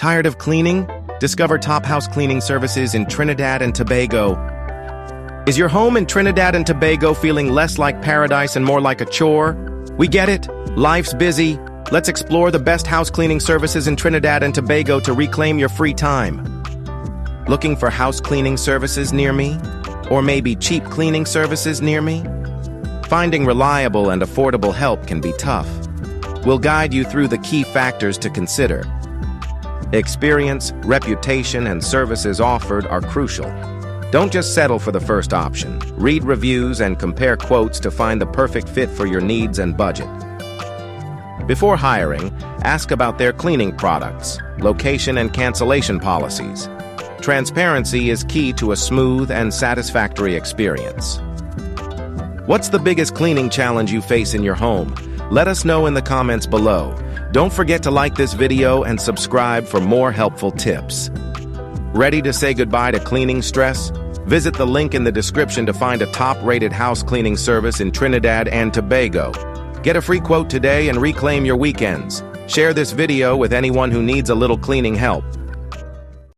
Tired of cleaning? Discover top house cleaning services in Trinidad and Tobago. Is your home in Trinidad and Tobago feeling less like paradise and more like a chore? We get it. Life's busy. Let's explore the best house cleaning services in Trinidad and Tobago to reclaim your free time. Looking for house cleaning services near me? Or maybe cheap cleaning services near me? Finding reliable and affordable help can be tough. We'll guide you through the key factors to consider. Experience, reputation, and services offered are crucial. Don't just settle for the first option. Read reviews and compare quotes to find the perfect fit for your needs and budget. Before hiring, ask about their cleaning products, location and cancellation policies. Transparency is key to a smooth and satisfactory experience. What's the biggest cleaning challenge you face in your home? Let us know in the comments below. Don't forget to like this video and subscribe for more helpful tips. Ready to say goodbye to cleaning stress? Visit the link in the description to find a top-rated house cleaning service in Trinidad and Tobago. Get a free quote today and reclaim your weekends. Share this video with anyone who needs a little cleaning help.